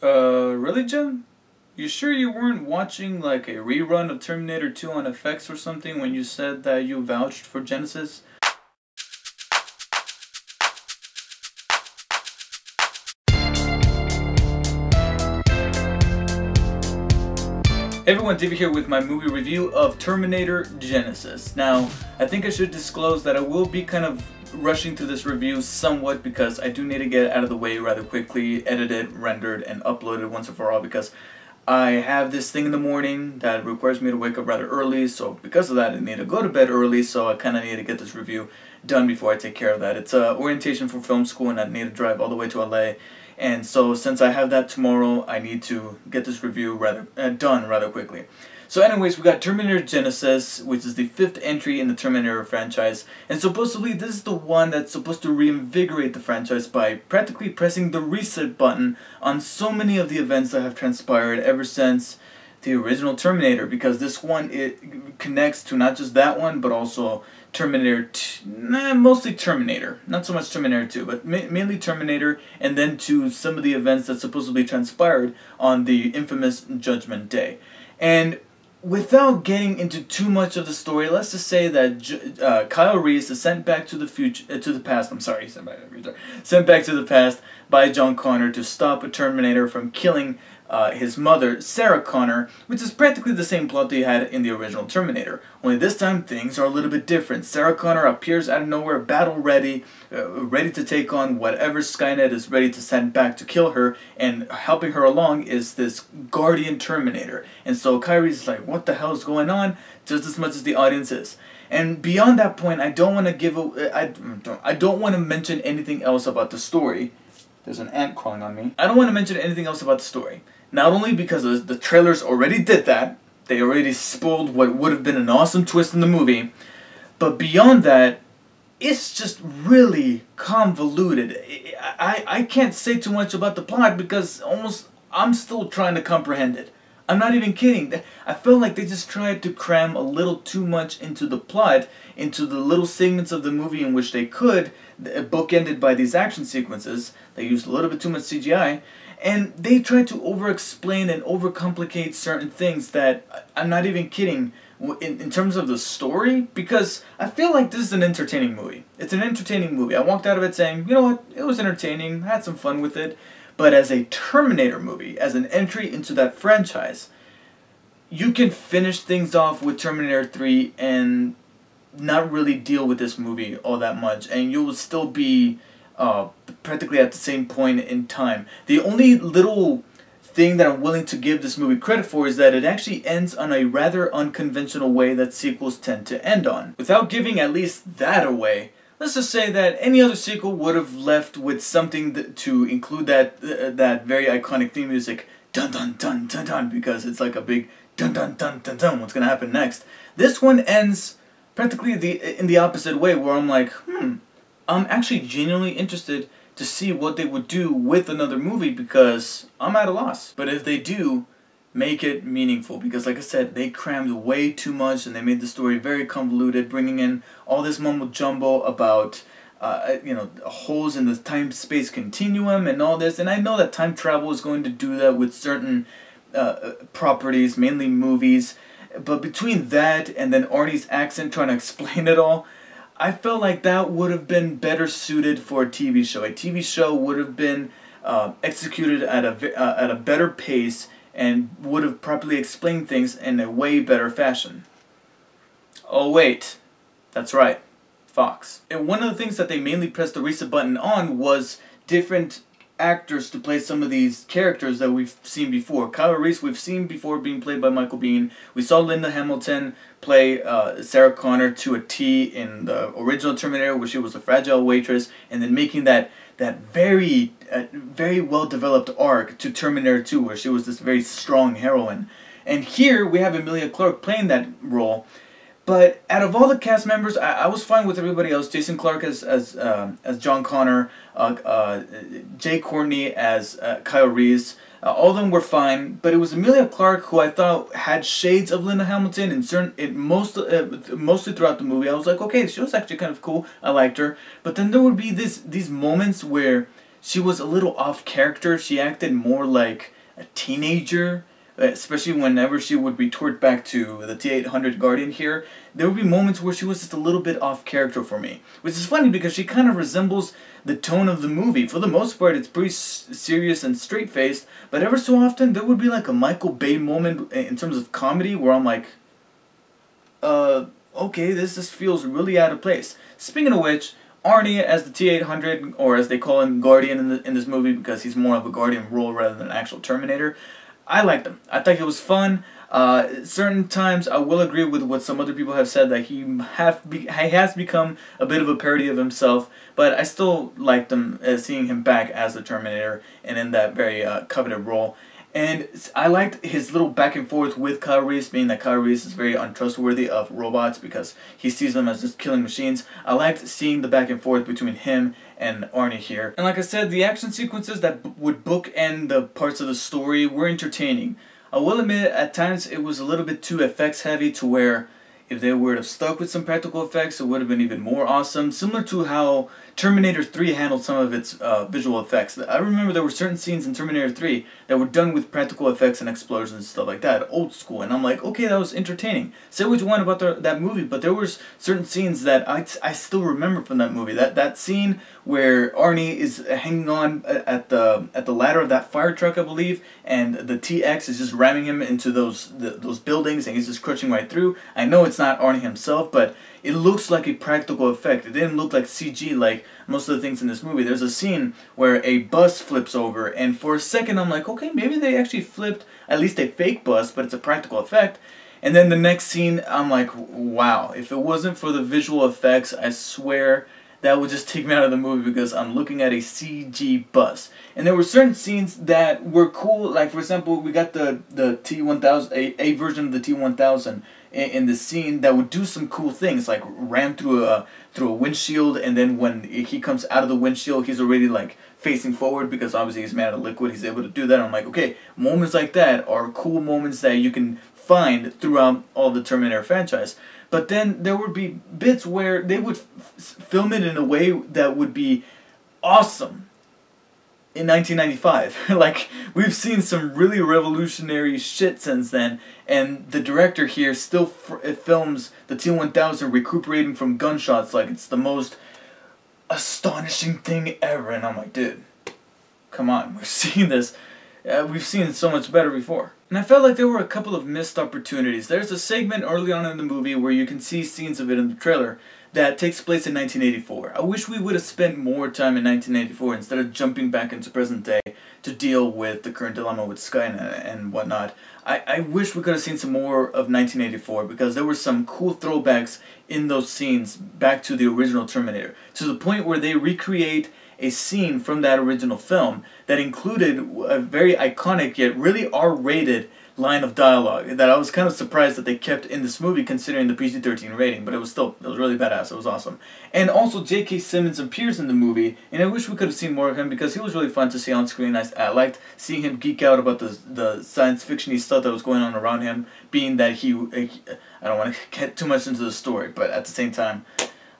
Really, Jim? You sure you weren't watching like a rerun of Terminator 2 on FX or something when you said that you vouched for Genisys? Hey everyone, David here with my movie review of Terminator Genisys. Now, I think I should disclose that I will be kind of rushing through this review somewhat because I do need to get it out of the way rather quickly, edited, rendered, and uploaded once and for all because I have this thing in the morning that requires me to wake up rather early, so because of that I need to go to bed early, so I kind of need to get this review done before I take care of that. It's orientation for film school and I need to drive all the way to LA. And so since I have that tomorrow, I need to get this review done rather quickly. So anyways, we got Terminator Genisys, which is the 5th entry in the Terminator franchise. And supposedly this is the one that's supposed to reinvigorate the franchise by practically pressing the reset button on so many of the events that have transpired ever since the original Terminator. Because this one, it connects to not just that one, but also Terminator, mostly Terminator, not so much Terminator 2, but mainly Terminator, and then to some of the events that supposedly transpired on the infamous Judgment Day. And without getting into too much of the story, let's just say that Kyle Reese is sent back to the past. I'm sorry, sent back to the past by John Connor to stop a Terminator from killing his mother, Sarah Connor, which is practically the same plot they had in the original Terminator. Only this time, things are a little bit different. Sarah Connor appears out of nowhere, battle ready, ready to take on whatever Skynet is ready to send back to kill her, and helping her along is this Guardian Terminator. And so Kyrie's like, what the hell is going on? Just as much as the audience is. And beyond that point, I don't want to I don't want to mention anything else about the story. There's an ant crawling on me. I don't want to mention anything else about the story. Not only because the trailers already did that, they already spoiled what would have been an awesome twist in the movie, but beyond that, it's just really convoluted. I can't say too much about the plot because I'm still trying to comprehend it. I'm not even kidding. I feel like they just tried to cram a little too much into the plot, into the little segments of the movie in which they could, bookended by these action sequences. They used a little bit too much CGI, and they tried to over-explain and over-complicate certain things that, I'm not even kidding, in terms of the story, because I feel like this is an entertaining movie. It's an entertaining movie. I walked out of it saying, you know what, it was entertaining, I had some fun with it. But as a Terminator movie, as an entry into that franchise, you can finish things off with Terminator 3 and not really deal with this movie all that much, and you will still be practically at the same point in time. The only little thing that I'm willing to give this movie credit for is that it actually ends on a rather unconventional way that sequels tend to end on. Without giving at least that away, let's just say that any other sequel would have left with something to include that very iconic theme music, dun dun dun dun dun, because it's like a big dun dun dun dun dun. What's gonna happen next? This one ends practically in the opposite way, where I'm like, I'm actually genuinely interested to see what they would do with another movie because I'm at a loss. But if they do, make it meaningful, because like I said, they crammed way too much and they made the story very convoluted, bringing in all this mumbo jumbo about holes in the time-space continuum and all this. And I know that time travel is going to do that with certain properties, mainly movies, but between that and then Arnie's accent trying to explain it all, I felt like that would have been better suited for a TV show. A TV show would have been executed at a better pace and would have properly explained things in a way better fashion. Oh wait, that's right, Fox. And one of the things that they mainly pressed the reset button on was different actors to play some of these characters that we've seen before. Kyle Reese we've seen before being played by Michael Biehn. We saw Linda Hamilton play Sarah Connor to a T in the original Terminator, where she was a fragile waitress, and then making that very well developed arc to Terminator 2, where she was this very strong heroine. And here we have Emilia Clarke playing that role. But out of all the cast members, I was fine with everybody else. Jason Clarke as John Connor, Jay Courtney as Kyle Reese. All of them were fine, but it was Emilia Clarke who I thought had shades of Linda Hamilton mostly throughout the movie. I was like, okay, she was actually kind of cool. I liked her. But then there would be these moments where she was a little off character. She acted more like a teenager, especially whenever she would retort back to the T-800 Guardian here. There would be moments where she was just a little bit off character for me, which is funny because she kind of resembles the tone of the movie. For the most part, it's pretty serious and straight-faced, but ever so often there would be like a Michael Bay moment in terms of comedy where I'm like, okay, this just feels really out of place. Speaking of which, Arnie as the T-800, or as they call him, Guardian in this movie, because he's more of a Guardian role rather than an actual Terminator, I liked him. I think it was fun. Certain times I will agree with what some other people have said, that he has become a bit of a parody of himself, but I still liked him, seeing him back as the Terminator and in that very coveted role. And I liked his little back and forth with Kyle Reese, being that Kyle Reese is very untrustworthy of robots because he sees them as just killing machines. I liked seeing the back and forth between him and Arnie here. And like I said, the action sequences that would bookend the parts of the story were entertaining. I will admit, at times it was a little bit too effects heavy, to where if they were to have stuck with some practical effects, it would have been even more awesome. Similar to how Terminator 3 handled some of its visual effects. I remember there were certain scenes in Terminator 3 that were done with practical effects and explosions and stuff like that, old school, and I'm like, okay, that was entertaining. Say what you want about that movie, but there were certain scenes that I still remember from that movie. That scene where Arnie is hanging on at the ladder of that fire truck, I believe, and the TX is just ramming him into those buildings, and he's just crunching right through. I know it's not Arnie himself, but it looks like a practical effect. It didn't look like CG like most of the things in this movie. There's a scene where a bus flips over, and for a second I'm like, okay, maybe they actually flipped at least a fake bus, but it's a practical effect. And then the next scene, I'm like, wow, if it wasn't for the visual effects, I swear that would just take me out of the movie, because I'm looking at a CG bus. And there were certain scenes that were cool, like for example, we got the T-1000, a version of the T-1000 in the scene that would do some cool things, like ram through a windshield, and then when he comes out of the windshield, he's already like facing forward, because obviously he's made out of liquid, he's able to do that. And I'm like, okay, moments like that are cool moments that you can find throughout all the Terminator franchise. But then there would be bits where they would film it in a way that would be awesome in 1995. Like, we've seen some really revolutionary shit since then, and the director here still films the T-1000 recuperating from gunshots like it's the most astonishing thing ever. And I'm like, dude, come on, we've seen this. We've seen it so much better before. And I felt like there were a couple of missed opportunities. There's a segment early on in the movie where you can see scenes of it in the trailer that takes place in 1984. I wish we would have spent more time in 1984 instead of jumping back into present day to deal with the current dilemma with Skynet and whatnot. I wish we could have seen some more of 1984, because there were some cool throwbacks in those scenes back to the original Terminator, to the point where they recreate a scene from that original film that included a very iconic yet really R-rated line of dialogue that I was kind of surprised that they kept in this movie, considering the PG-13 rating, but it was really badass. It was awesome. And also J.K. Simmons appears in the movie, and I wish we could have seen more of him, because he was really fun to see on screen. I liked seeing him geek out about the science fiction-y stuff that was going on around him, being that he I don't want to get too much into the story, but at the same time,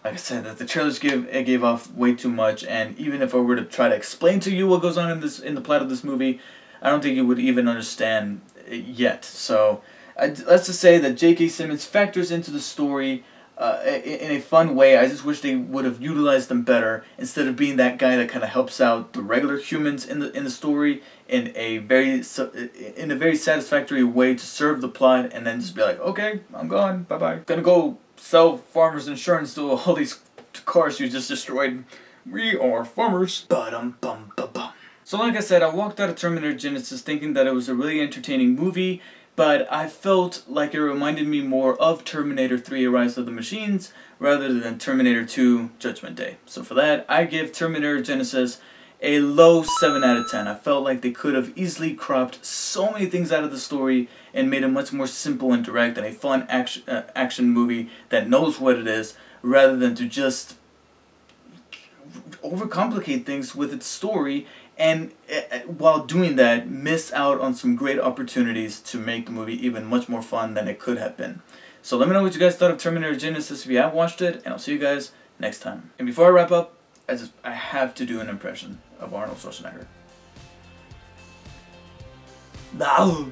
like I said, that the trailers gave off way too much, and even if I were to try to explain to you what goes on in the plot of this movie, I don't think you would even understand yet. So let's just say that J.K. Simmons factors into the story in a fun way. I just wish they would have utilized them better, instead of being that guy that kind of helps out the regular humans in the story in a very satisfactory way to serve the plot, and then just be like, okay, I'm gone, bye bye, gonna go sell farmers insurance to all these cars you just destroyed. We are farmers. Ba-dum-bum-ba-bum. So like I said, I walked out of Terminator Genisys thinking that it was a really entertaining movie, but I felt like it reminded me more of Terminator 3: Rise of the Machines rather than Terminator 2: Judgment Day. So for that, I give Terminator Genisys a low 7 out of 10. I felt like they could have easily cropped so many things out of the story and made it much more simple and direct and a fun action movie that knows what it is, rather than to just overcomplicate things with its story, and while doing that, miss out on some great opportunities to make the movie even much more fun than it could have been. So let me know what you guys thought of Terminator Genisys if you have watched it, and I'll see you guys next time. And before I wrap up, I have to do an impression. of Arnold Schwarzenegger. No.